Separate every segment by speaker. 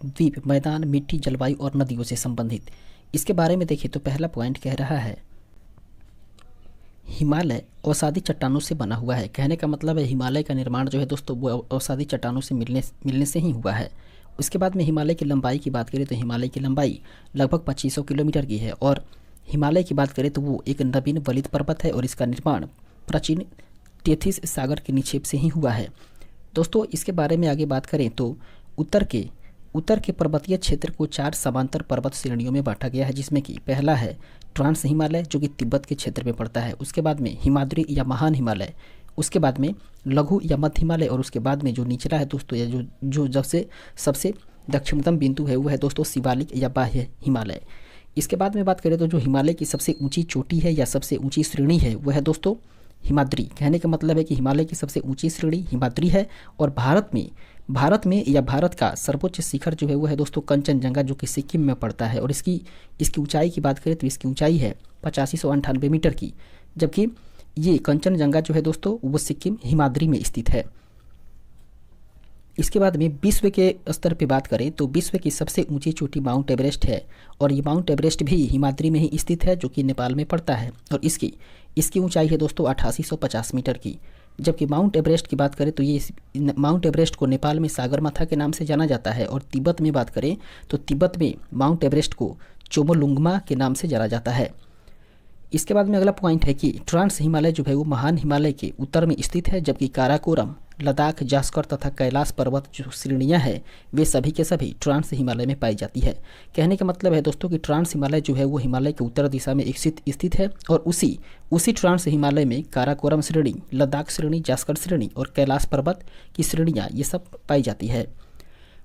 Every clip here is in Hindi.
Speaker 1: द्वीप, मैदान, मिट्टी, जलवायु और नदियों से संबंधित। इसके बारे में देखिए तो पहला पॉइंट कह रहा है हिमालय अवसादी चट्टानों से बना हुआ है। कहने का मतलब है हिमालय का निर्माण जो है दोस्तों वो अवसादी चट्टानों से मिलने से ही हुआ है। उसके बाद में हिमालय की लंबाई की बात करें तो हिमालय की लंबाई लगभग 2500 किलोमीटर की है और हिमालय की बात करें तो वो एक नवीन वलित पर्वत है और इसका निर्माण प्राचीन टेथिस सागर के निक्षेप से ही हुआ है। दोस्तों इसके बारे में आगे बात करें तो उत्तर के पर्वतीय क्षेत्र को 4 समांतर पर्वत श्रेणियों में बांटा गया है, जिसमें कि पहला है ट्रांस हिमालय जो कि तिब्बत के क्षेत्र में पड़ता है। उसके बाद में हिमाद्री या महान हिमालय, उसके बाद में लघु या मध्य हिमालय और उसके बाद में जो निचला है दोस्तों या जो जब से सबसे दक्षिणतम बिंदु है वो है दोस्तों शिवालिक या बाह्य हिमालय। इसके बाद में बात करें तो जो हिमालय की सबसे ऊंची चोटी है या सबसे ऊंची श्रेणी है वह है दोस्तों हिमाद्री। कहने का मतलब है कि हिमालय की सबसे ऊंची श्रेणी हिमाद्री है और भारत में या भारत का सर्वोच्च शिखर जो है वो है दोस्तों कंचनजंगा जो कि सिक्किम में पड़ता है और इसकी ऊंचाई की बात करें तो इसकी ऊंचाई है 8598 मीटर की, जबकि ये कंचनजंगा जो है दोस्तों वो सिक्किम हिमाद्री में स्थित है। इसके बाद में विश्व के स्तर पे बात करें तो विश्व की सबसे ऊंची चोटी माउंट एवरेस्ट है और ये माउंट एवरेस्ट भी हिमाद्री में ही स्थित है जो कि नेपाल में पड़ता है और इसकी ऊंचाई है दोस्तों 8850 मीटर की। जबकि माउंट एवरेस्ट की बात करें तो ये माउंट एवरेस्ट को नेपाल में सागरमाथा के नाम से जाना जाता है और तिब्बत में बात करें तो तिब्बत में माउंट एवरेस्ट को चोमोलुंगमा के नाम से जाना जाता है। इसके बाद में अगला पॉइंट है कि ट्रांस हिमालय जो है वो महान हिमालय के उत्तर में स्थित है, जबकि काराकोरम, लद्दाख, जास्कर तथा कैलाश पर्वत जो श्रेणियां हैं वे सभी के सभी ट्रांस हिमालय में पाई जाती है। कहने का मतलब है दोस्तों कि ट्रांस हिमालय जो है वो हिमालय के उत्तर दिशा में स्थित है और उसी ट्रांस हिमालय में काराकोरम श्रेणी, लद्दाख श्रेणी, जास्कर श्रेणी और कैलाश पर्वत की श्रेणियाँ ये सब पाई जाती है।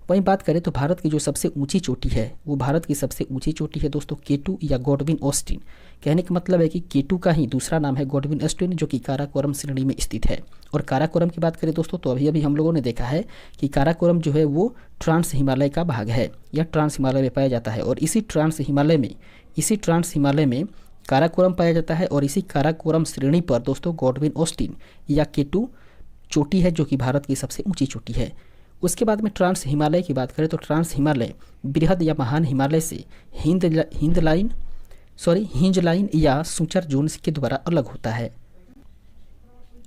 Speaker 1: वहीं बात करें तो भारत की जो सबसे ऊंची चोटी है वो भारत की सबसे ऊंची चोटी है दोस्तों केटू या गॉडविन ऑस्टिन। कहने का मतलब है कि केटू का ही दूसरा नाम है गॉडविन ऑस्टिन जो कि काराकोरम श्रेणी में स्थित है। और काराकोरम की बात करें दोस्तों तो अभी हम लोगों ने देखा है कि काराकोरम जो है वो ट्रांस हिमालय का भाग है या ट्रांस हिमालय में पाया जाता है और इसी ट्रांस हिमालय में काराकोरम पाया जाता है और इसी काराकोरम श्रेणी पर दोस्तों गॉडविन ऑस्टिन या केटू चोटी है जो कि भारत की सबसे ऊंची चोटी है। उसके बाद में ट्रांस हिमालय की बात करें तो ट्रांस हिमालय बृहद या महान हिमालय से हिंज लाइन या सूचर जोन के द्वारा अलग होता है।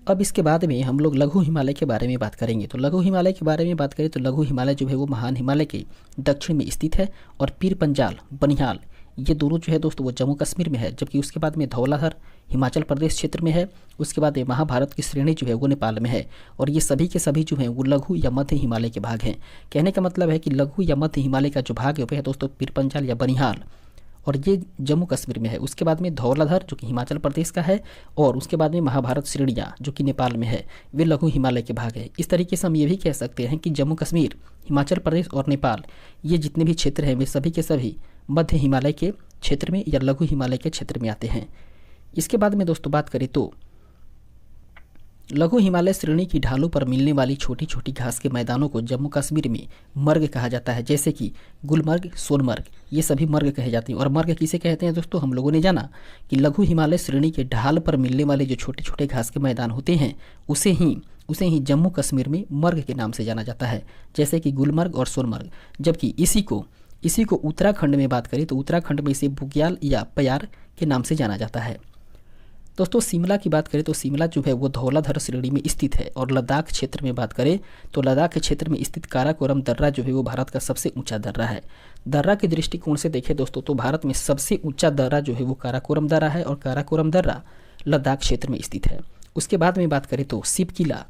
Speaker 1: अब इसके बाद में हम लोग लघु हिमालय के बारे में बात करेंगे। तो लघु हिमालय के बारे में बात करें तो लघु हिमालय जो है वो महान हिमालय के दक्षिण में स्थित है और पीर पंजाल, बनिहाल ये दोनों जो है दोस्तों वो जम्मू कश्मीर में है, जबकि उसके बाद में धौलाधर हिमाचल प्रदेश क्षेत्र में है। उसके बाद में महाभारत की श्रेणी जो है वो नेपाल में है और ये सभी के सभी जो हैं वो लघु या मध्य हिमालय के भाग हैं। कहने का मतलब है कि लघु या मध्य हिमालय का जो भाग है वह है दोस्तों पीर पंजाल या बनिहाल और ये जम्मू कश्मीर में है। उसके बाद में धौलाधर जो कि हिमाचल प्रदेश का है और उसके बाद में महाभारत श्रेणियाँ जो कि नेपाल में है वे लघु हिमालय के भाग है। इस तरीके से हम ये भी कह सकते हैं कि जम्मू कश्मीर, हिमाचल प्रदेश और नेपाल ये जितने भी क्षेत्र हैं वे सभी के सभी मध्य हिमालय के क्षेत्र में या लघु हिमालय के क्षेत्र में आते हैं। इसके बाद में दोस्तों बात करें तो लघु हिमालय श्रेणी की ढालों पर मिलने वाली छोटी छोटी घास के मैदानों को जम्मू कश्मीर में मर्ग कहा जाता है, जैसे कि गुलमर्ग, सोनमर्ग ये सभी मर्ग कहे जाते हैं। और मर्ग किसे कहते हैं दोस्तों, हम लोगों ने जाना कि लघु हिमालय श्रेणी के ढाल पर मिलने वाले जो छोटे छोटे घास के मैदान होते हैं उसे ही जम्मू कश्मीर में मर्ग के नाम से जाना जाता है, जैसे कि गुलमर्ग और सोनमर्ग। जबकि इसी को उत्तराखंड में बात करें तो उत्तराखंड में इसे बुग्याल या प्यार के नाम से जाना जाता है। दोस्तों शिमला की बात करें तो शिमला जो है वो धौलाधर श्रेणी में स्थित है और लद्दाख क्षेत्र में बात करें तो लद्दाख क्षेत्र में स्थित काराकोरम दर्रा जो है वो भारत का सबसे ऊंचा दर्रा है। दर्रा के दृष्टिकोण से देखें दोस्तों तो भारत में सबसे ऊंचा दर्रा जो है वो काराकोरम दर्रा है और काराकोरम दर्रा लद्दाख क्षेत्र में स्थित है। उसके बाद में बात करें तो शिवकिला,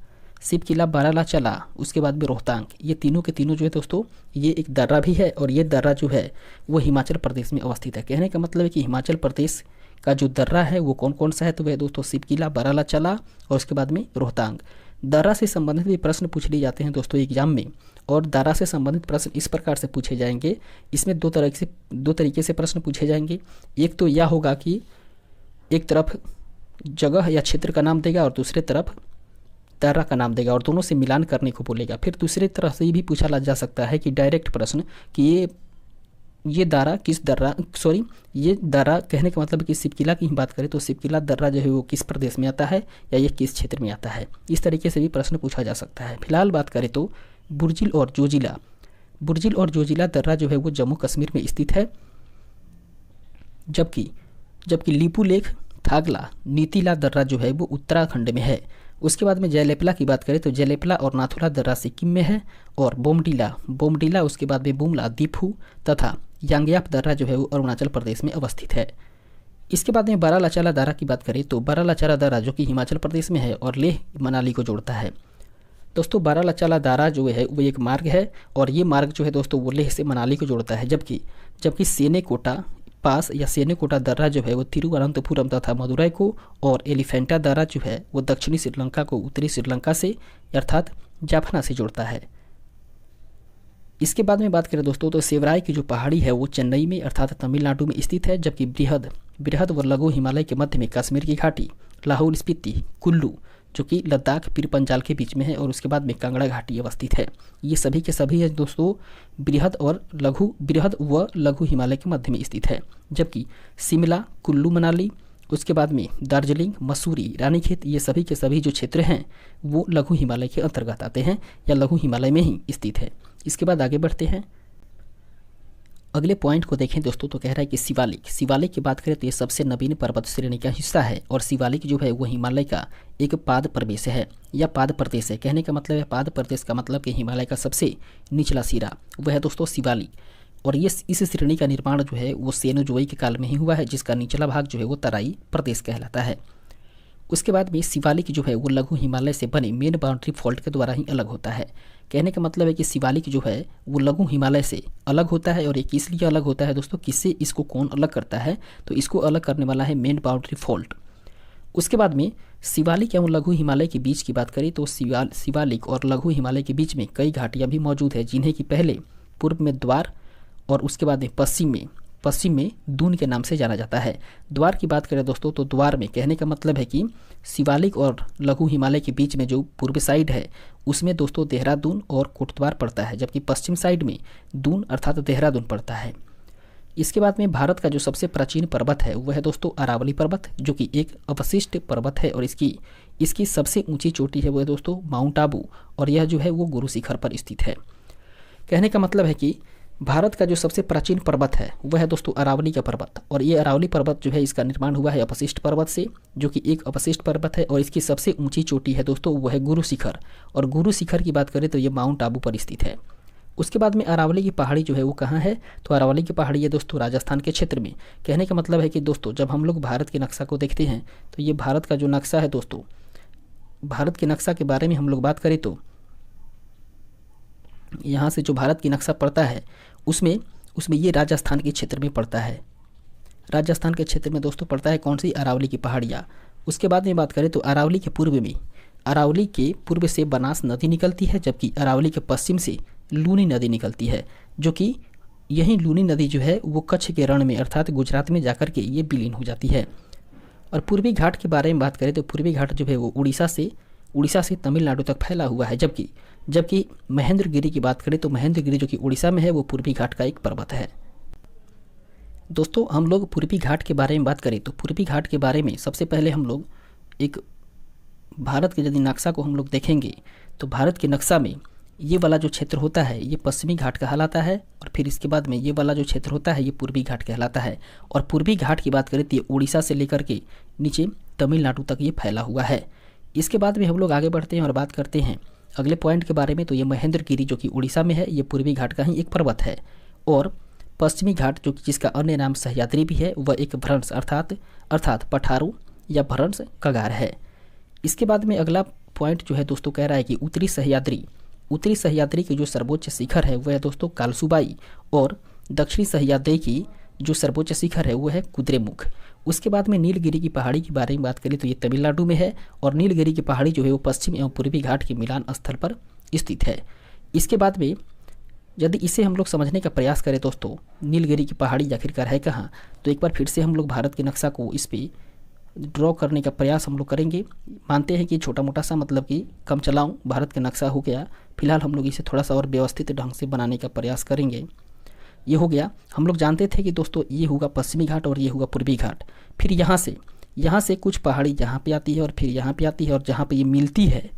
Speaker 1: बारालाचाला, उसके बाद में रोहतांग ये तीनों के तीनों जो है दोस्तों ये एक दर्रा भी है और ये दर्रा जो है वो हिमाचल प्रदेश में अवस्थित है। कहने का मतलब है कि हिमाचल प्रदेश का जो दर्रा है वो कौन कौन सा है तो वह दोस्तों शिवकिला, बारालाचाला और उसके बाद में रोहतांग। दर्रा से संबंधित भी प्रश्न पूछ लिए जाते हैं दोस्तों एग्जाम में और दर्रा से संबंधित प्रश्न इस प्रकार से पूछे जाएंगे। इसमें दो तरीके से प्रश्न पूछे जाएंगे। एक तो यह होगा कि एक तरफ जगह या क्षेत्र का नाम देगा और दूसरे तरफ दर्रा का नाम देगा और दोनों से मिलान करने को बोलेगा। फिर दूसरी तरह से ये भी पूछा जा सकता है कि डायरेक्ट प्रश्न कि ये दर्रा कहने का मतलब कि शिवकिला की बात करें तो शिवकिला दर्रा जो है वो किस प्रदेश में आता है या ये किस क्षेत्र में आता है। इस तरीके से भी प्रश्न पूछा जा सकता है। फिलहाल बात करें तो बुर्जिल और जोजिला बुर्जिल और जोजिला दर्रा जो है वो जम्मू कश्मीर में स्थित है, जबकि जबकि लिपुलेख, थागला, नीतीला दर्रा जो है वो उत्तराखंड में है। उसके बाद में जयलेपला की बात करें तो जयलेपला और नाथुला दर्रा सिक्किम में है, और बोमडीला उसके बाद में बुमला, दीफू तथा यांग्याप दर्रा जो है वो अरुणाचल प्रदेश में अवस्थित है। इसके बाद में बारालाचाला दर्रा की बात करें तो बारालाचाला दर्रा जो कि हिमाचल प्रदेश में है और लेह मनाली को जोड़ता है। दोस्तों बारालाचाला दर्रा जो है वो एक मार्ग है, और ये मार्ग जो है दोस्तों वो लेह से मनाली को जोड़ता है, जबकि सेनेकोटा पास या सेनेकोटा दर्रा जो है वो तिरुवनंतपुरम तथा मदुरई को, और एलिफेंटा दर्रा जो है वो दक्षिणी श्रीलंका को उत्तरी श्रीलंका से अर्थात जाफना से जोड़ता है। इसके बाद में बात करें दोस्तों तो सेवराई की जो पहाड़ी है वो चेन्नई में अर्थात तमिलनाडु में स्थित है, जबकि बृहद व लघु हिमालय के मध्य में कश्मीर की घाटी, लाहौल स्पीति, कुल्लू जो कि लद्दाख पीर पंजाल के बीच में है, और उसके बाद में कांगड़ा घाटी अवस्थित है। ये सभी के सभी है दोस्तों बृहद व लघु हिमालय के मध्य में स्थित है, जबकि शिमला, कुल्लू मनाली, उसके बाद में दार्जिलिंग, मसूरी, रानीखेत ये सभी के सभी जो क्षेत्र हैं वो लघु हिमालय के अंतर्गत आते हैं या लघु हिमालय में ही स्थित है। इसके बाद आगे बढ़ते हैं, अगले पॉइंट को देखें दोस्तों तो कह रहा है कि शिवालिक की बात करें तो ये सबसे नवीन पर्वत श्रेणी का हिस्सा है, और शिवालिक जो है वो हिमालय का एक पाद प्रदेश है या पाद प्रदेश है। कहने का मतलब है पाद प्रदेश का मतलब कि हिमालय का सबसे निचला सिरा वह है दोस्तों शिवालिक, और ये इस श्रेणी का निर्माण जो है वो सेनोजोई के काल में ही हुआ है, जिसका निचला भाग जो है वो तराई प्रदेश कहलाता है। उसके बाद में शिवालिक जो है वो लघु हिमालय से बने मेन बाउंड्री फॉल्ट के द्वारा ही अलग होता है। कहने का मतलब है कि शिवालिक जो है वो लघु हिमालय से अलग होता है, और ये किस लिए अलग होता है दोस्तों, किससे इसको कौन अलग करता है, तो इसको अलग करने वाला है मेन बाउंड्री फॉल्ट। उसके बाद में शिवालिक एवं लघु हिमालय के बीच की बात करें तो शिवालिक और लघु हिमालय के बीच में कई घाटियाँ भी मौजूद है, जिन्हें कि पहले पूर्व में द्वार और उसके बाद में पश्चिम में दून के नाम से जाना जाता है। द्वार की बात करें दोस्तों तो द्वार में कहने का मतलब है कि शिवालिक और लघु हिमालय के बीच में जो पूर्व साइड है उसमें दोस्तों देहरादून और कोटद्वार पड़ता है, जबकि पश्चिम साइड में दून अर्थात देहरादून पड़ता है। इसके बाद में भारत का जो सबसे प्राचीन पर्वत है वह है दोस्तों अरावली पर्वत, जो कि एक अवशिष्ट पर्वत है, और इसकी सबसे ऊंची चोटी है वह दोस्तों माउंट आबू, और यह जो है वो गुरु शिखर पर स्थित है। कहने का मतलब है कि भारत का जो सबसे प्राचीन पर्वत है वह है दोस्तों अरावली का पर्वत, और ये अरावली पर्वत जो है इसका निर्माण हुआ है अपशिष्ट पर्वत से, जो कि एक अपशिष्ट पर्वत है, और इसकी सबसे ऊंची चोटी है दोस्तों वह है गुरु शिखर, और गुरु शिखर की बात करें तो ये माउंट आबू पर स्थित है। उसके बाद में अरावली की पहाड़ी जो है वो कहाँ है, तो अरावली की पहाड़ी है दोस्तों राजस्थान के क्षेत्र में। कहने का मतलब है कि दोस्तों जब हम लोग भारत के नक्शा को देखते हैं तो ये भारत का जो नक्शा है दोस्तों, भारत के नक्शा के बारे में हम लोग बात करें तो यहाँ से जो भारत की नक्शा पड़ता है उसमें ये राजस्थान के क्षेत्र में पड़ता है। राजस्थान के क्षेत्र में दोस्तों पड़ता है कौन सी, अरावली की पहाड़ियाँ। उसके बाद में बात करें तो अरावली के पूर्व से बनास नदी निकलती है, जबकि अरावली के पश्चिम से लूनी नदी निकलती है, जो कि यही लूनी नदी जो है वो कच्छ के रण में अर्थात गुजरात में जाकर के ये विलीन हो जाती है। और पूर्वी घाट के बारे में बात करें तो पूर्वी घाट जो है वो उड़ीसा से तमिलनाडु तक फैला हुआ है, जबकि महेंद्रगिरी की बात करें तो महेंद्रगिरी जो कि उड़ीसा में है वो पूर्वी घाट का एक पर्वत है। दोस्तों हम लोग पूर्वी घाट के बारे में बात करें तो पूर्वी घाट के बारे में सबसे पहले हम लोग एक भारत के यदि नक्शा को हम लोग देखेंगे तो भारत के नक्शा में ये वाला जो क्षेत्र होता है ये पश्चिमी घाट कहलाता है, और फिर इसके बाद में ये वाला जो क्षेत्र होता है ये पूर्वी घाट कहलाता है। और पूर्वी घाट की बात करें तो ये उड़ीसा से लेकर के नीचे तमिलनाडु तक ये फैला हुआ है। इसके बाद में हम लोग आगे बढ़ते हैं और बात करते हैं अगले पॉइंट के बारे में। तो ये महेंद्रगिरी जो कि उड़ीसा में है ये पूर्वी घाट का ही एक पर्वत है, और पश्चिमी घाट जो कि जिसका अन्य नाम सह्याद्री भी है वह एक भ्रंश अर्थात पठारू या भ्रंश कगार है। इसके बाद में अगला पॉइंट जो है दोस्तों कह रहा है कि उत्तरी सह्याद्री की जो सर्वोच्च शिखर है वह है दोस्तों कालसुबाई, और दक्षिणी सह्याद्री की जो सर्वोच्च शिखर है वो है कुद्रेमुख। उसके बाद में नीलगिरी की पहाड़ी के बारे में बात करें तो ये तमिलनाडु में है, और नीलगिरी की पहाड़ी जो है वो पश्चिम एवं पूर्वी घाट के मिलान स्थल पर स्थित है। इसके बाद में यदि इसे हम लोग समझने का प्रयास करें दोस्तों नीलगिरी की पहाड़ी आखिरकार है कहाँ, तो एक बार फिर से हम लोग भारत के नक्शा को इस पर ड्रॉ करने का प्रयास हम लोग करेंगे। मानते हैं कि छोटा मोटा सा मतलब कि कम चलाऊँ भारत का नक्शा हो गया, फिलहाल हम लोग इसे थोड़ा सा और व्यवस्थित ढंग से बनाने का प्रयास करेंगे। ये हो गया, हम लोग जानते थे कि दोस्तों ये होगा पश्चिमी घाट और ये होगा पूर्वी घाट। फिर यहाँ से कुछ पहाड़ी यहाँ पे आती है और फिर यहाँ पे आती है, और जहाँ पे ये मिलती है,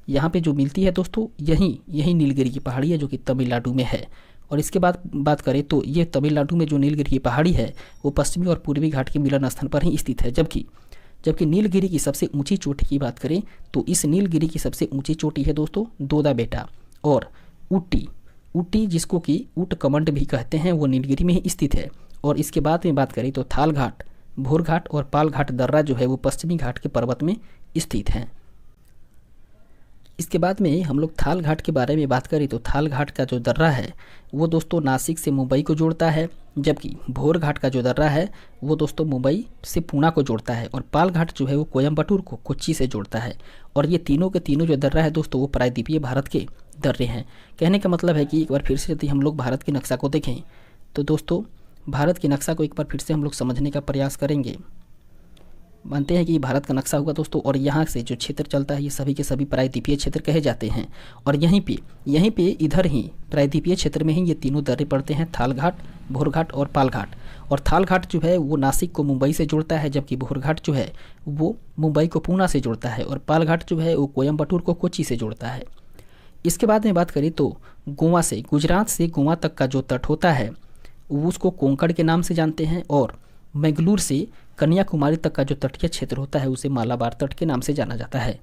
Speaker 1: यहाँ पे जो मिलती है दोस्तों यही नीलगिरी की पहाड़ी है जो कि तमिलनाडु में है। और इसके बाद बात करें तो ये तमिलनाडु में जो नीलगिरी की पहाड़ी है वो पश्चिमी और पूर्वी घाट के मिलन स्थान पर ही स्थित है। जबकि नीलगिरी की सबसे ऊंची चोटी की बात करें तो इस नीलगिरी की सबसे ऊंची चोटी है दोस्तों दोदा बेटा और ऊटी जिसको कि ऊट कमंड भी कहते हैं, वो नीलगिरी में ही स्थित है। और इसके बाद में बात करें तो थाल घाट, भोर घाट और पाल घाट दर्रा जो है वो पश्चिमी घाट के पर्वत में स्थित हैं। इसके बाद में हम लोग थाल घाट के बारे में बात करें तो थाल घाट का जो दर्रा है वो दोस्तों नासिक से मुंबई को जोड़ता है, जबकि भोर घाट का जो दर्रा है वो दोस्तों मुंबई से पूना को जोड़ता है और पाल घाट जो है वो कोयम्बटूर को कोच्चि से जोड़ता है। और ये तीनों के तीनों जो दर्रा है दोस्तों वो प्रायद्वीपीय भारत के दर्रे हैं। कहने का मतलब है कि एक बार फिर से यदि हम लोग भारत के नक्शा को देखें तो दोस्तों भारत के नक्शा को एक बार फिर से हम लोग समझने का प्रयास करेंगे। मानते हैं कि भारत का नक्शा होगा दोस्तों और यहाँ से जो क्षेत्र चलता है ये सभी के सभी प्रायद्वीपीय क्षेत्र कहे जाते हैं। और यहीं पे इधर ही प्रायद्वीपीय क्षेत्र में ही ये तीनों दर्रे पड़ते हैं, थाल घाट, भोर घाट और पाल घाट। और थाल घाट जो है वो नासिक को मुंबई से जोड़ता है, जबकि भोर घाट जो है वो मुंबई को पूना से जोड़ता है और पाल घाट जो है वो कोयम्बटूर को कोच्चि से जोड़ता है। इसके बाद में बात करें तो गोवा से, गुजरात से गोवा तक का जो तट होता है उसको कोंकण के नाम से जानते हैं और मैंगलोर से कन्याकुमारी तक का जो तटीय क्षेत्र होता है उसे मालाबार तट के नाम से जाना जाता है।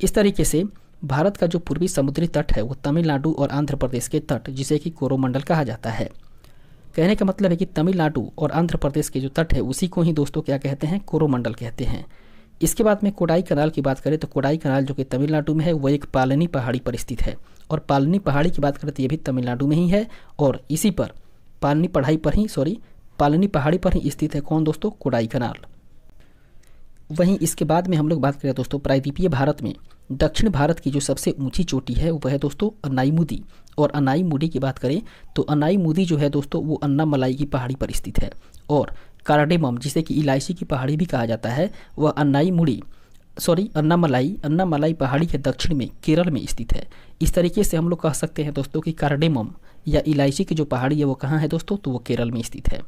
Speaker 1: इस तरीके से भारत का जो पूर्वी समुद्री तट है वो तमिलनाडु और आंध्र प्रदेश के तट जिसे कि कोरोमंडल कहा जाता है। कहने का मतलब है कि तमिलनाडु और आंध्र प्रदेश के जो तट है उसी को ही दोस्तों क्या कहते हैं, कोरोमंडल कहते हैं। इसके बाद में कोडाई कनाल की बात करें तो कोडाई कनाल जो कि तमिलनाडु में है वो एक पालनी पहाड़ी पर स्थित है और पालनी पहाड़ी की बात करें तो ये भी तमिलनाडु में ही है और इसी पर पालनी पहाड़ी पर ही स्थित है कौन दोस्तों, कोडाई कनाल। वहीं इसके बाद में हम लोग बात करें दोस्तों प्रायद्वीपीय भारत में दक्षिण भारत की जो सबसे ऊंची चोटी है वह है दोस्तों अनाईमुदी। और अनाईमुदी की बात करें तो अनाईमुदी जो है दोस्तों वो अन्नामलाई की पहाड़ी पर स्थित है और कार्डेमम जिसे कि इलायची की पहाड़ी भी कहा जाता है वह अन्नामलाई पहाड़ी के दक्षिण में केरल में स्थित है। इस तरीके से हम लोग कह सकते हैं दोस्तों कि कार्डेमम या इलायची की जो पहाड़ी है वो कहाँ है दोस्तों, तो वो केरल में स्थित है।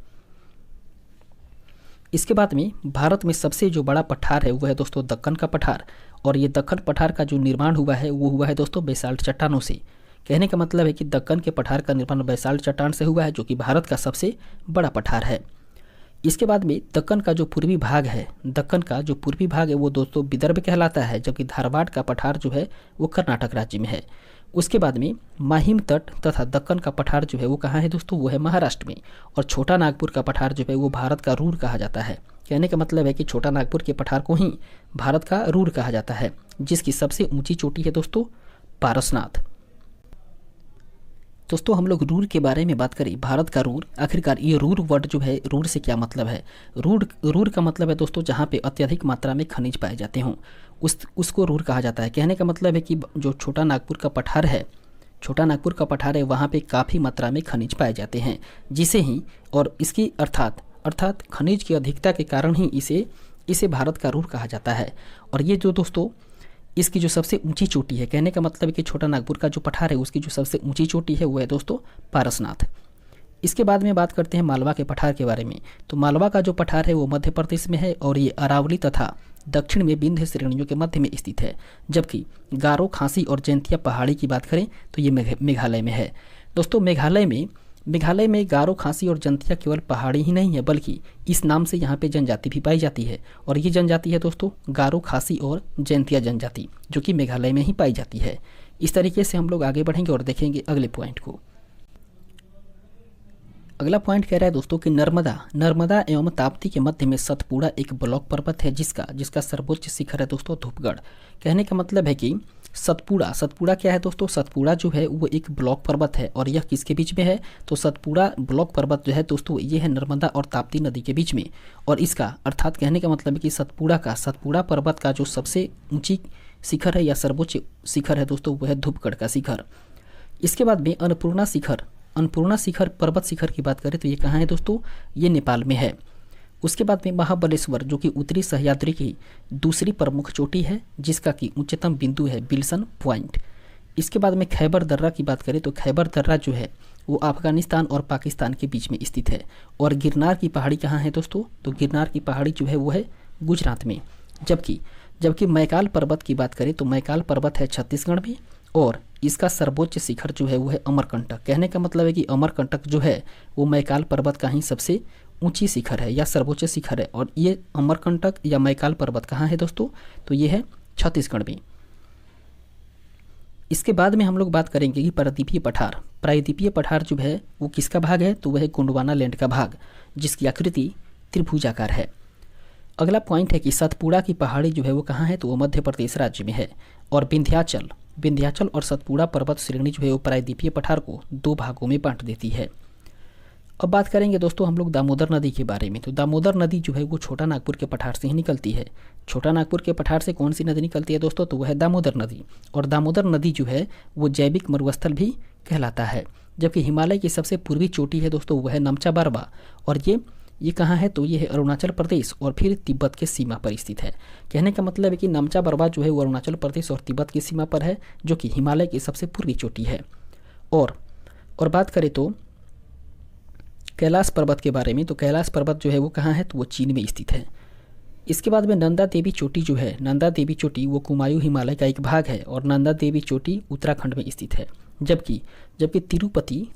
Speaker 1: इसके बाद में भारत में सबसे जो बड़ा पठार है वह है दोस्तों दक्कन का पठार और ये दक्कन पठार का जो निर्माण हुआ है वो हुआ है दोस्तों बेसाल्ट चट्टानों से। कहने का मतलब है कि दक्कन के पठार का निर्माण बेसाल्ट चट्टान से हुआ है जो कि भारत का सबसे बड़ा पठार है। इसके बाद में दक्कन का जो पूर्वी भाग है वो दोस्तों विदर्भ कहलाता है, जबकि धारवाड़ का पठार जो है वो कर्नाटक राज्य में है। उसके बाद में माहिम तट तथा दक्कन का पठार जो है वो कहाँ है दोस्तों, वो है महाराष्ट्र में। और छोटा नागपुर का पठार जो है वो भारत का रूर कहा जाता है। कहने का मतलब है कि छोटा नागपुर के पठार को ही भारत का रूर कहा जाता है, जिसकी सबसे ऊंची चोटी है दोस्तों पारसनाथ। दोस्तों हम लोग रूर के बारे में बात करें, भारत का रूर, आखिरकार ये रूर वर्ड जो है रूर से क्या मतलब है। रूर का मतलब है दोस्तों जहाँ पे अत्यधिक मात्रा में खनिज पाए जाते हों उसको रूर कहा जाता है। कहने का मतलब है कि जो छोटा नागपुर का पठार है वहाँ पे काफ़ी मात्रा में खनिज पाए जाते हैं, जिसे ही और इसकी अर्थात खनिज की अधिकता के कारण ही इसे भारत का रूर कहा जाता है। और ये जो दोस्तों इसकी जो सबसे ऊंची चोटी है, कहने का मतलब है कि छोटा नागपुर का जो पठार है उसकी जो सबसे ऊंची चोटी है वो है दोस्तों पारसनाथ। इसके बाद में बात करते हैं मालवा के पठार के बारे में। तो मालवा का जो पठार है वो मध्य प्रदेश में है और ये अरावली तथा दक्षिण में विंध्य श्रेणियों के मध्य में स्थित है, जबकि गारो, खासी और जैंतिया पहाड़ी की बात करें तो ये मेघालय में है। दोस्तों मेघालय में गारो, खासी और जंतिया केवल पहाड़ी ही नहीं है बल्कि इस नाम से यहाँ पे जनजाति भी पाई जाती है और ये जनजाति है दोस्तों गारो, खासी और जैंतिया जनजाति, जो कि मेघालय में ही पाई जाती है। इस तरीके से हम लोग आगे बढ़ेंगे और देखेंगे अगले पॉइंट को। अगला पॉइंट कह रहा है दोस्तों कि नर्मदा एवं ताप्ती के मध्य में सतपुड़ा एक ब्लॉक पर्वत है जिसका सर्वोच्च शिखर है दोस्तों धूपगढ़। कहने का मतलब है कि सतपुड़ा क्या है दोस्तों, सतपुड़ा जो है वो एक ब्लॉक पर्वत है और यह किसके बीच में है, तो सतपुड़ा ब्लॉक पर्वत जो है दोस्तों ये है नर्मदा और ताप्ती नदी के बीच में। और इसका अर्थात कहने का मतलब है कि सतपुड़ा पर्वत का जो सबसे ऊंची शिखर है या सर्वोच्च शिखर है दोस्तों वह है धूपगढ़ का शिखर। इसके बाद में अन्नपूर्णा शिखर पर्वत शिखर की बात करें तो ये कहाँ है दोस्तों, ये नेपाल में है। उसके बाद में महाबलेश्वर जो कि उत्तरी सह्याद्री की दूसरी प्रमुख चोटी है जिसका कि उच्चतम बिंदु है विल्सन पॉइंट। इसके बाद में खैबर दर्रा की बात करें तो खैबर दर्रा जो है वो अफगानिस्तान और पाकिस्तान के बीच में स्थित है। और गिरनार की पहाड़ी कहाँ है दोस्तों, तो गिरनार की पहाड़ी जो है वो है गुजरात में। जबकि मैकाल पर्वत की बात करें तो मैकाल पर्वत है छत्तीसगढ़ में और इसका सर्वोच्च शिखर जो है वो है अमरकंटक। कहने का मतलब है कि अमरकंटक जो है वो मैकाल पर्वत का ही सबसे ऊंची शिखर है या सर्वोच्च शिखर है। और ये अमरकंटक या मैकाल पर्वत कहाँ है दोस्तों? तो ये है छत्तीसगढ़ में। इसके बाद में हम लोग बात करेंगे कि प्रायद्वीपीय पठार। प्रायद्वीपीय पठार जो है वो किसका भाग है? तो वह है गोंडवाना लैंड का भाग, जिसकी आकृति त्रिभुजाकार है। अगला पॉइंट है कि सतपुड़ा की पहाड़ी जो है वो कहाँ है? तो वो मध्य प्रदेश राज्य में है। और विंध्याचल और सतपुड़ा पर्वत श्रेणी जो है वो प्रायद्वीपीय पठार को 2 भागों में बांट देती है। अब बात करेंगे दोस्तों हम लोग दामोदर नदी के बारे में। तो दामोदर नदी जो है वो छोटा नागपुर के पठार से ही निकलती है। छोटा नागपुर के पठार से कौन सी नदी निकलती है दोस्तों? तो वह है दामोदर नदी। और दामोदर नदी जो है वो जैविक मरुस्थल भी कहलाता है। जबकि हिमालय की सबसे पूर्वी चोटी है दोस्तों वह है नमचा बारवा। और ये कहाँ है? तो ये है अरुणाचल प्रदेश और फिर तिब्बत के सीमा पर स्थित है। कहने का मतलब है कि नमचा बारवा जो है वो अरुणाचल प्रदेश और तिब्बत की सीमा पर है, जो कि हिमालय की सबसे पूर्वी चोटी है। और बात करें तो कैलाश पर्वत के बारे में, तो कैलाश पर्वत जो है वो कहाँ है? तो वो चीन में स्थित है। इसके बाद में नंदा देवी चोटी जो है, नंदा देवी चोटी वो कुमायूं हिमालय का एक भाग है और नंदा देवी चोटी उत्तराखंड में स्थित है। जबकि तिरुपति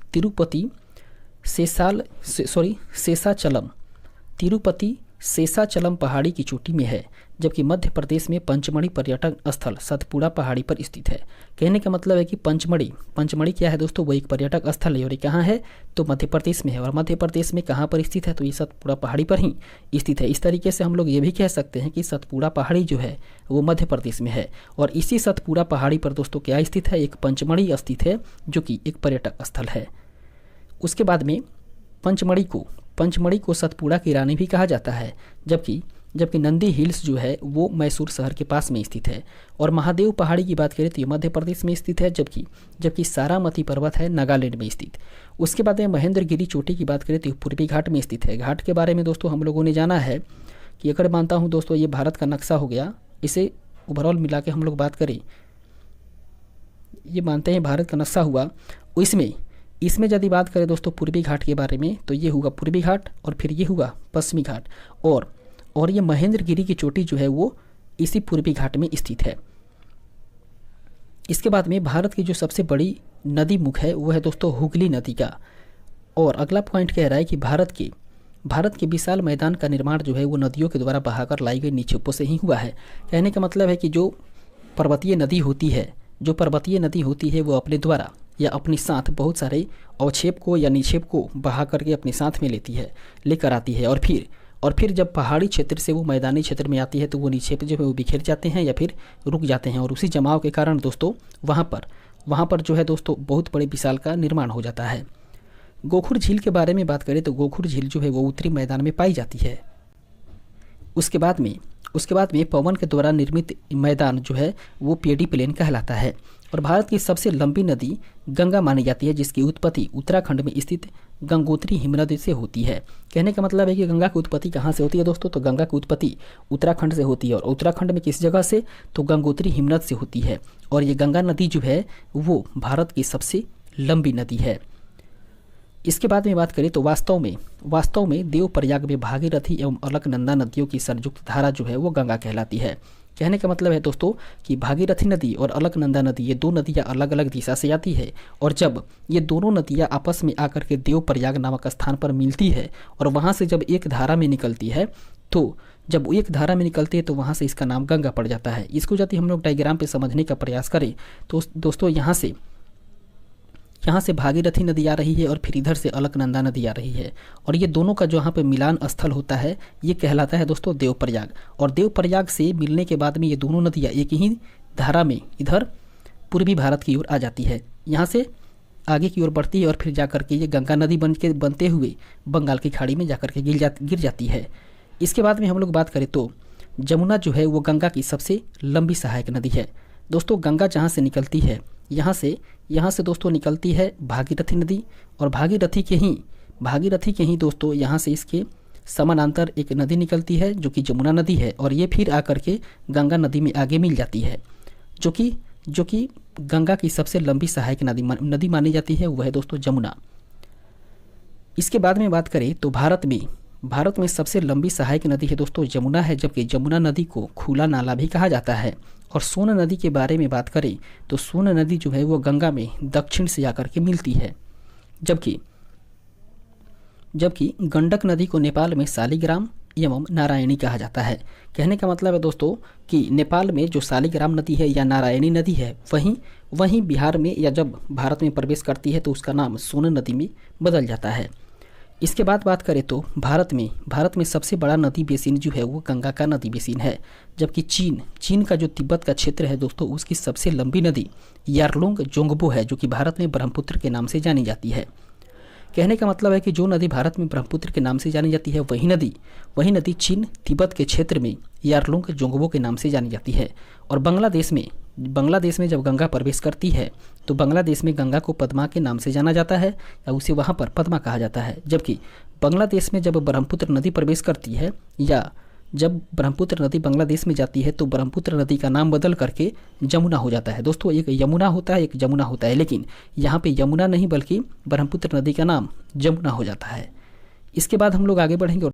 Speaker 1: शेषाचलम पहाड़ी की चोटी में है। जबकि मध्य प्रदेश में पंचमढ़ी पर्यटक स्थल सतपुड़ा पहाड़ी पर स्थित है। कहने का मतलब है कि पंचमढ़ी क्या है दोस्तों? वो एक पर्यटक स्थल है और ये कहाँ है? तो मध्य प्रदेश में है। और मध्य प्रदेश में कहाँ पर स्थित है? तो ये सतपुड़ा पहाड़ी पर ही स्थित है। इस तरीके से हम लोग ये भी कह सकते हैं कि सतपुड़ा पहाड़ी जो है वो मध्य प्रदेश में है। और इसी सतपुड़ा पहाड़ी पर दोस्तों क्या स्थित है? एक पंचमढ़ी स्थित है, जो कि एक पर्यटक स्थल है। उसके बाद में पंचमढ़ी को सतपुड़ा की रानी भी कहा जाता है। जबकि नंदी हिल्स जो है वो मैसूर शहर के पास में स्थित है। और महादेव पहाड़ी की बात करें तो ये मध्य प्रदेश में स्थित है, जबकि सारामती पर्वत है नागालैंड में स्थित। उसके बाद में महेंद्रगिरी चोटी की बात करें तो पूर्वी घाट में स्थित है। घाट के बारे में दोस्तों हम लोगों ने जाना है कि अगर मानता हूँ दोस्तों ये भारत का नक्शा हो गया, इसे ओवरऑल मिला के हम लोग बात करें, ये मानते हैं भारत का नक्शा हुआ। इसमें यदि बात करें दोस्तों पूर्वी घाट के बारे में, तो ये हुआ पूर्वी घाट और फिर ये हुआ पश्चिमी घाट। और ये महेंद्रगिरी की चोटी जो है वो इसी पूर्वी घाट में स्थित है। इसके बाद में भारत की जो सबसे बड़ी नदी मुख है वो है दोस्तों हुगली नदी का। और अगला पॉइंट कह रहा है कि भारत के विशाल मैदान का निर्माण जो है वो नदियों के द्वारा बहाकर लाई गई निक्षेपों से ही हुआ है। कहने का मतलब है कि जो पर्वतीय नदी होती है वो अपने द्वारा या अपने साथ बहुत सारे अवक्षेप को या निक्षेप को बहा करके अपने साथ में लेकर आती है। और फिर जब पहाड़ी क्षेत्र से वो मैदानी क्षेत्र में आती है तो वो निक्षेप जो है वो बिखर जाते हैं या फिर रुक जाते हैं। और उसी जमाव के कारण दोस्तों वहाँ पर जो है दोस्तों बहुत बड़े विशाल का निर्माण हो जाता है। गोखुर झील के बारे में बात करें तो गोखुर झील जो है वो उत्तरी मैदान में पाई जाती है। उसके बाद में पवन के द्वारा निर्मित मैदान जो है वो पेडी प्लेन कहलाता है। और भारत की सबसे लंबी नदी गंगा मानी जाती है, जिसकी उत्पत्ति उत्तराखंड में स्थित गंगोत्री हिमनद से होती है। कहने का मतलब है कि गंगा की उत्पत्ति कहाँ से होती है दोस्तों? तो गंगा की उत्पत्ति उत्तराखंड से होती है। और उत्तराखंड में किस जगह से? तो गंगोत्री हिमनद से होती है। और ये गंगा नदी जो है वो भारत की सबसे लंबी नदी है। इसके बाद में बात करें तो वास्तव में देवप्रयाग में भागीरथी एवं अलकनंदा नदियों की संयुक्त धारा जो है वो गंगा कहलाती है। कहने का मतलब है दोस्तों कि भागीरथी नदी और अलकनंदा नदी ये 2 नदियाँ अलग अलग दिशा से आती है। और जब ये दोनों नदियाँ आपस में आकर के देवप्रयाग नामक स्थान पर मिलती है और वहाँ से जब एक धारा में निकलती है तो वहाँ से इसका नाम गंगा पड़ जाता है। इसको यदि हम लोग डायग्राम पे समझने का प्रयास करें तो दोस्तों यहाँ से भागीरथी नदी आ रही है और फिर इधर से अलकनंदा नदी आ रही है। और ये दोनों का जो यहाँ पे मिलान स्थल होता है ये कहलाता है दोस्तों देवप्रयाग। और देवप्रयाग से मिलने के बाद में ये दोनों नदियाँ एक ही धारा में इधर पूर्वी भारत की ओर आ जाती है, यहाँ से आगे की ओर बढ़ती है और फिर जाकर के ये गंगा नदी बनते हुए बंगाल की खाड़ी में जाकर के गिर जाती है। इसके बाद में हम लोग बात करें तो जमुना जो है वो गंगा की सबसे लंबी सहायक नदी है। दोस्तों गंगा जहाँ से निकलती है यहाँ से दोस्तों निकलती है भागीरथी नदी। और भागीरथी के ही दोस्तों यहाँ से इसके समानांतर एक नदी निकलती है जो कि जमुना नदी है। और ये फिर आकर के गंगा नदी में आगे मिल जाती है, जो कि गंगा की सबसे लंबी सहायक नदी मानी जाती है, वह है दोस्तों जमुना। इसके बाद में बात करें तो भारत में सबसे लंबी सहायक नदी है दोस्तों यमुना है, जबकि यमुना नदी को खुला नाला भी कहा जाता है। और सोन नदी के बारे में बात करें तो सोन नदी जो है वो गंगा में दक्षिण से आकर के मिलती है, जबकि जबकि गंडक नदी को नेपाल में शालिग्राम एवं नारायणी कहा जाता है। कहने का मतलब है दोस्तों कि नेपाल में जो शालिग्राम नदी है या नारायणी नदी है वहीं बिहार में या जब भारत में प्रवेश करती है तो उसका नाम सोन नदी में बदल जाता है। इसके बाद बात करें तो भारत में सबसे बड़ा नदी बेसिन जो है वो गंगा का नदी बेसिन है, जबकि चीन का जो तिब्बत का क्षेत्र है दोस्तों उसकी सबसे लंबी नदी यारलुंग जोंगबो है, जो कि भारत में ब्रह्मपुत्र के नाम से जानी जाती है। कहने का मतलब है कि जो नदी भारत में ब्रह्मपुत्र के नाम से जानी जाती है वही नदी चीन तिब्बत के क्षेत्र में यारलुंग जोंगबो के नाम से जानी जाती है। और बांग्लादेश में जब गंगा प्रवेश करती है तो बांग्लादेश में गंगा को पद्मा के नाम से जाना जाता है या उसे वहाँ पर पद्मा कहा जाता है, जबकि बांग्लादेश में जब ब्रह्मपुत्र नदी प्रवेश करती है या जब ब्रह्मपुत्र नदी बांग्लादेश में जाती है तो ब्रह्मपुत्र नदी का नाम बदल करके जमुना हो जाता है। दोस्तों एक यमुना होता है, एक जमुना होता है, लेकिन यहाँ पे यमुना नहीं बल्कि ब्रह्मपुत्र नदी का नाम जमुना हो जाता है। इसके बाद हम लोग आगे बढ़ेंगे।